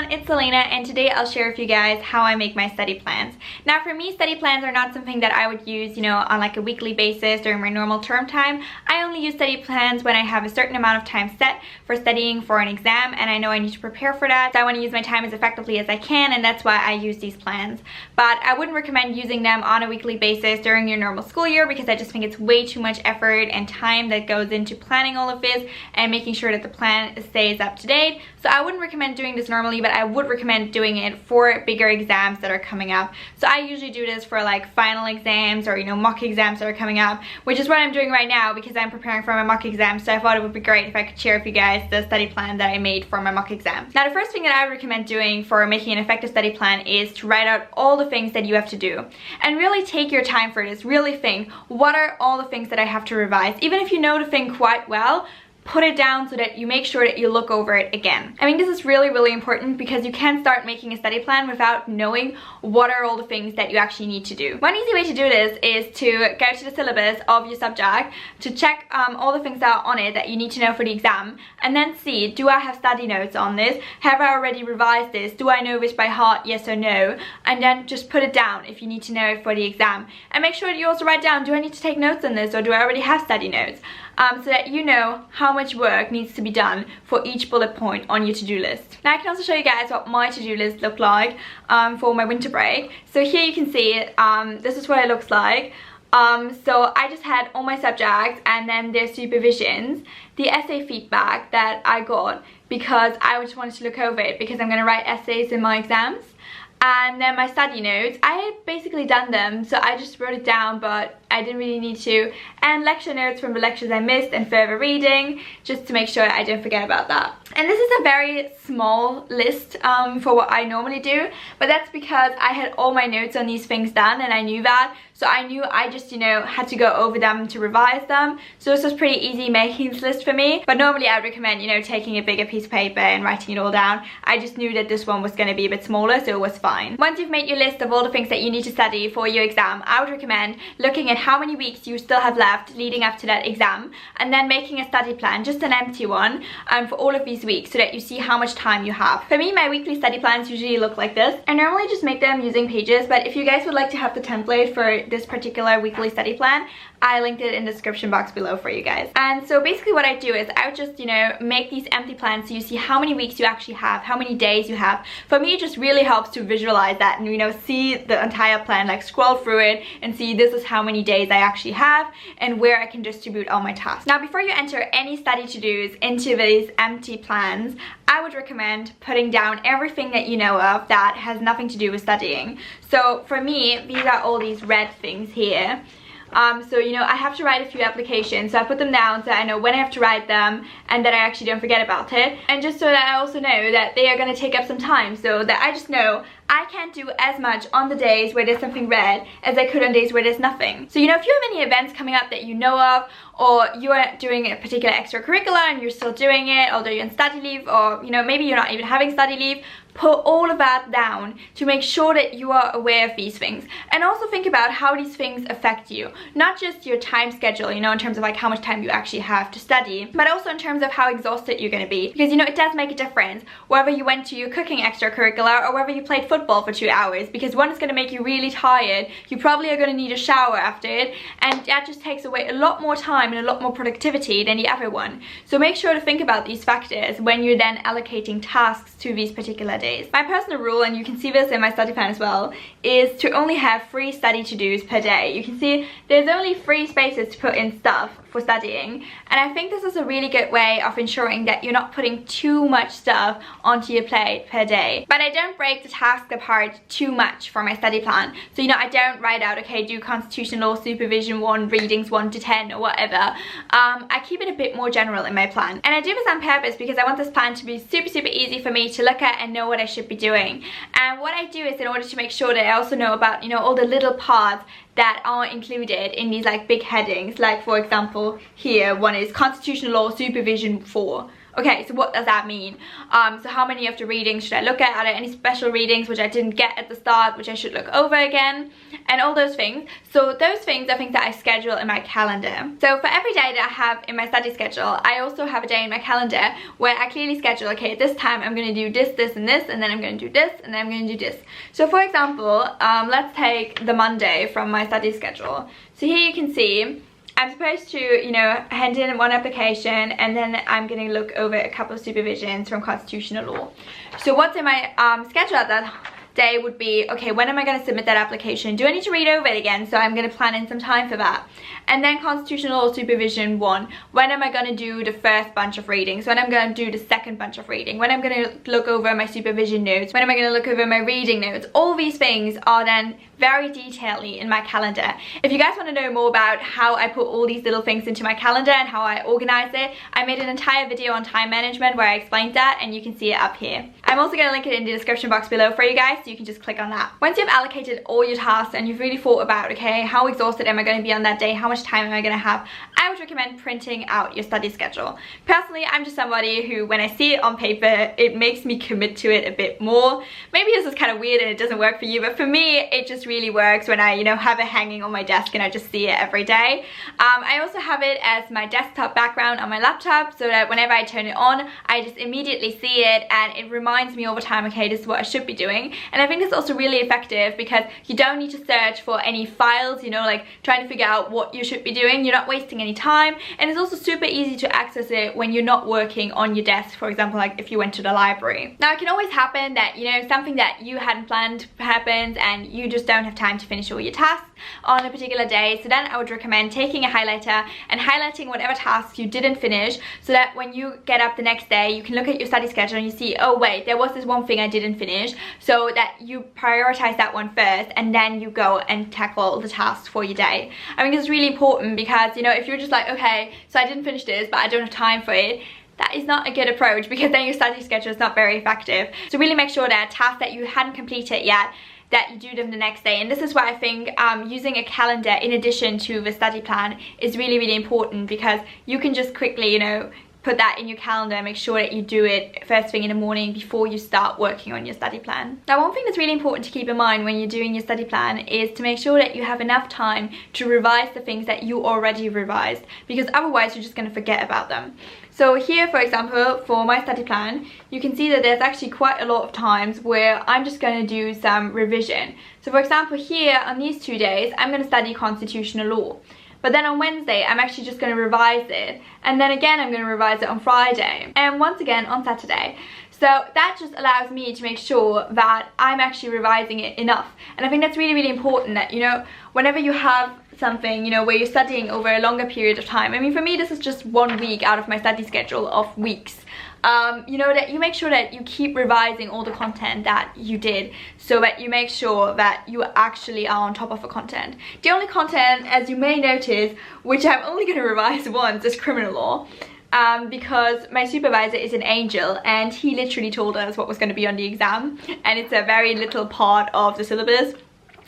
everyone, it's Elena, and today I'll share with you guys how I make my study plans. Now for me, study plans are not something that I would use, on like a weekly basis during my normal term time. I only use study plans when I have a certain amount of time set for studying for an exam and I know I need to prepare for that. So I want to use my time as effectively as I can, and that's why I use these plans. But I wouldn't recommend using them on a weekly basis during your normal school year because I just think it's way too much effort and time that goes into planning all of this and making sure that the plan stays up to date. So I wouldn't recommend doing this normally, but I would recommend doing it for bigger exams that are coming up. So I usually do this for like final exams or mock exams that are coming up, which is what I'm doing right now because I'm preparing for my mock exam. So I thought it would be great if I could share with you guys the study plan that I made for my mock exam. Now the first thing that I would recommend doing for making an effective study plan is to write out all the things that you have to do and really take your time for this. Really think, what are all the things that I have to revise? Even if you know the thing quite well, put it down so that you make sure that you look over it again. I mean, this is really important because you can't start making a study plan without knowing what are all the things that you actually need to do. One easy way to do this is to go to the syllabus of your subject, to check all the things that are on it that you need to know for the exam, and then see, do I have study notes on this? Have I already revised this? Do I know this by heart, yes or no? And then just put it down if you need to know it for the exam. And make sure that you also write down, do I need to take notes on this or do I already have study notes? So that you know how much work needs to be done for each bullet point on your to-do list. Now I can also show you guys what my to-do list looked like for my winter break. So here you can see this is what it looks like. So I just had all my subjects and then their supervisions, the essay feedback that I got because I just wanted to look over it because I'm going to write essays in my exams. And then my study notes, I had basically done them, so I just wrote it down, but I didn't really need to. And lecture notes from the lectures I missed and further reading, just to make sure I don't forget about that. And this is a very small list for what I normally do, but that's because I had all my notes on these things done and I knew that. So I knew I just, had to go over them to revise them. So this was pretty easy making this list for me. But normally I would recommend, taking a bigger piece of paper and writing it all down. I just knew that this one was going to be a bit smaller, so it was fine. Once you've made your list of all the things that you need to study for your exam, I would recommend looking at how many weeks you still have left leading up to that exam, and then making a study plan, just an empty one, for all of these weeks so that you see how much time you have. For me, my weekly study plans usually look like this. I normally just make them using pages, but if you guys would like to have the template for this particular weekly study plan, I linked it in the description box below for you guys. And so basically what I do is I would just, make these empty plans so you see how many weeks you actually have, how many days you have. For me, it just really helps to visualize that and, see the entire plan, like scroll through it and see this is how many days I actually have and where I can distribute all my tasks. Now, before you enter any study to-dos into these empty plans, I would recommend putting down everything that you know of that has nothing to do with studying. So for me, these are all these red things here. So I have to write a few applications, so I put them down so I know when I have to write them and that I actually don't forget about it, and just so that I also know that they are going to take up some time, so that I just know I can't do as much on the days where there's something red as I could on days where there's nothing. So if you have any events coming up that you know of, or you are doing a particular extracurricular and you're still doing it although you're on study leave, or maybe you're not even having study leave, put all of that down to make sure that you are aware of these things. And also think about how these things affect you. Not just your time schedule, in terms of like how much time you actually have to study, but also in terms of how exhausted you're going to be. Because it does make a difference whether you went to your cooking extracurricular or whether you played football for 2 hours, because one is going to make you really tired. You probably are going to need a shower after it, and that just takes away a lot more time and a lot more productivity than the other one. So make sure to think about these factors when you're then allocating tasks to these particular days. My personal rule, and you can see this in my study plan as well, is to only have 3 study to-dos per day. You can see there's only 3 spaces to put in stuff for studying, and I think this is a really good way of ensuring that you're not putting too much stuff onto your plate per day. But I don't break the task apart too much for my study plan. So I don't write out, okay, do constitutional law supervision 1, readings 1 to 10 or whatever. I keep it a bit more general in my plan, and I do this on purpose because I want this plan to be super easy for me to look at and know what I should be doing. And what I do is, in order to make sure that I also know about all the little parts that are included in these like big headings, like for example here one is constitutional law supervision 4 Okay, so what does that mean? So how many of the readings should I look at? Are there any special readings which I didn't get at the start, which I should look over again? And all those things. So those things are things that I schedule in my calendar. So for every day that I have in my study schedule, I also have a day in my calendar where I clearly schedule, okay, at this time I'm going to do this, this, and this, and then I'm going to do this, and then I'm going to do this. So for example, let's take the Monday from my study schedule. So here you can see I'm supposed to, you know, hand in one application, and then I'm going to look over a couple of supervisions from constitutional law. So what's in my schedule at that day would be, okay, when am I going to submit that application? Do I need to read over it again? So I'm going to plan in some time for that. And then constitutional law supervision 1, when am I going to do the first bunch of readings? When I'm going to do the second bunch of reading? When I'm going to look over my supervision notes? When am I going to look over my reading notes? All these things are then very detailedly in my calendar. If you guys want to know more about how I put all these little things into my calendar and how I organize it, I made an entire video on time management where I explained that, and you can see it up here. I'm also going to link it in the description box below for you guys, so you can just click on that. Once you've allocated all your tasks and you've really thought about, okay, how exhausted am I going to be on that day? How much time am I going to have? I would recommend printing out your study schedule. Personally, I'm just somebody who, when I see it on paper, it makes me commit to it a bit more. Maybe this is kind of weird and it doesn't work for you, but for me, it just really works when I, you know, have it hanging on my desk and I just see it every day. I also have it as my desktop background on my laptop, so that whenever I turn it on, I just immediately see it, and it reminds me all the time, okay, this is what I should be doing. And I think it's also really effective because you don't need to search for any files, you know, like trying to figure out what you should be doing. You're not wasting any time, and it's also super easy to access it when you're not working on your desk, for example, like if you went to the library. Now, it can always happen that, you know, something that you hadn't planned happens and you just don't have time to finish all your tasks on a particular day. So then I would recommend taking a highlighter and highlighting whatever tasks you didn't finish, so that when you get up the next day, you can look at your study schedule and you see, oh wait, there was this one thing I didn't finish, so that you prioritize that one first, and then you go and tackle the tasks for your day. I think it's really important because, you know, if you're just like, okay, so I didn't finish this, but I don't have time for it, that is not a good approach, because then your study schedule is not very effective. So really make sure that tasks that you hadn't completed yet, that you do them the next day. And this is why I think using a calendar in addition to the study plan is really, really important, because you can just quickly, you know, put that in your calendar and make sure that you do it first thing in the morning before you start working on your study plan. Now, one thing that's really important to keep in mind when you're doing your study plan is to make sure that you have enough time to revise the things that you already revised, because otherwise you're just going to forget about them. So here, for example, for my study plan, you can see that there's actually quite a lot of times where I'm just going to do some revision. So for example, here on these 2 days, I'm going to study constitutional law. But then on Wednesday, I'm actually just going to revise it. And then again, I'm going to revise it on Friday. And once again on Saturday. So that just allows me to make sure that I'm actually revising it enough. And I think that's really, really important, that, you know, whenever you have something, you know, where you're studying over a longer period of time. I mean, for me, this is just 1 week out of my study schedule of weeks. You know, that you make sure that you keep revising all the content that you did, so that you make sure that you actually are on top of the content. The only content, as you may notice, which I'm only going to revise once, is criminal law. Because my supervisor is an angel, and he literally told us what was going to be on the exam, and it's a very little part of the syllabus,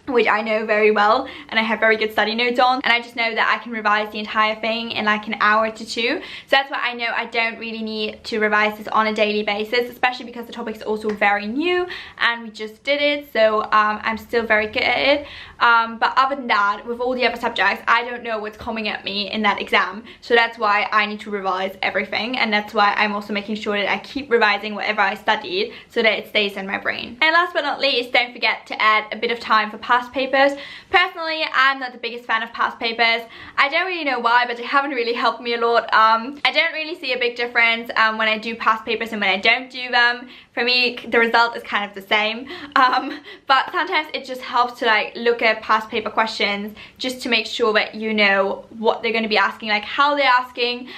which I know very well and I have very good study notes on, and I just know that I can revise the entire thing in like an hour to 2. So that's why I know I don't really need to revise this on a daily basis, especially because the topic is also very new and we just did it, so I'm still very good at it. But other than that, with all the other subjects, I don't know what's coming at me in that exam, so that's why I need to revise everything, and that's why I'm also making sure that I keep revising whatever I studied so that it stays in my brain. And last but not least, don't forget to add a bit of time for past papers. Personally, I'm not the biggest fan of past papers. I don't really know why, but they haven't really helped me a lot. I don't really see a big difference when I do past papers and when I don't do them. For me, the result is kind of the same. But sometimes it just helps to like look at past paper questions just to make sure that you know what they're going to be asking, like how they're asking,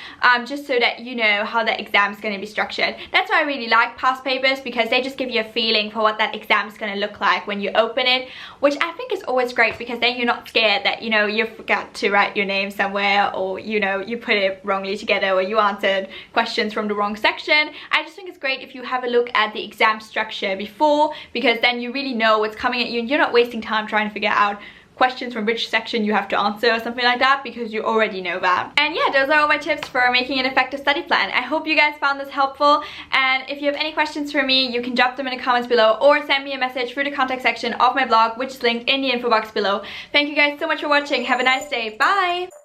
just so that you know how the exam is going to be structured. That's why I really like past papers, because they just give you a feeling for what that exam is going to look like when you open it, which I think is always great, because then you're not scared that, you know, you forgot to write your name somewhere, or, you know, you put it wrongly together, or you answered questions from the wrong section. I just think it's great if you have a look at the exam structure before, because then you really know what's coming at you and you're not wasting time trying to figure out questions from which section you have to answer or something like that, because you already know that. And yeah, those are all my tips for making an effective study plan. I hope you guys found this helpful, and if you have any questions for me, you can drop them in the comments below or send me a message through the contact section of my blog, which is linked in the info box below. Thank you guys so much for watching. Have a nice day. Bye!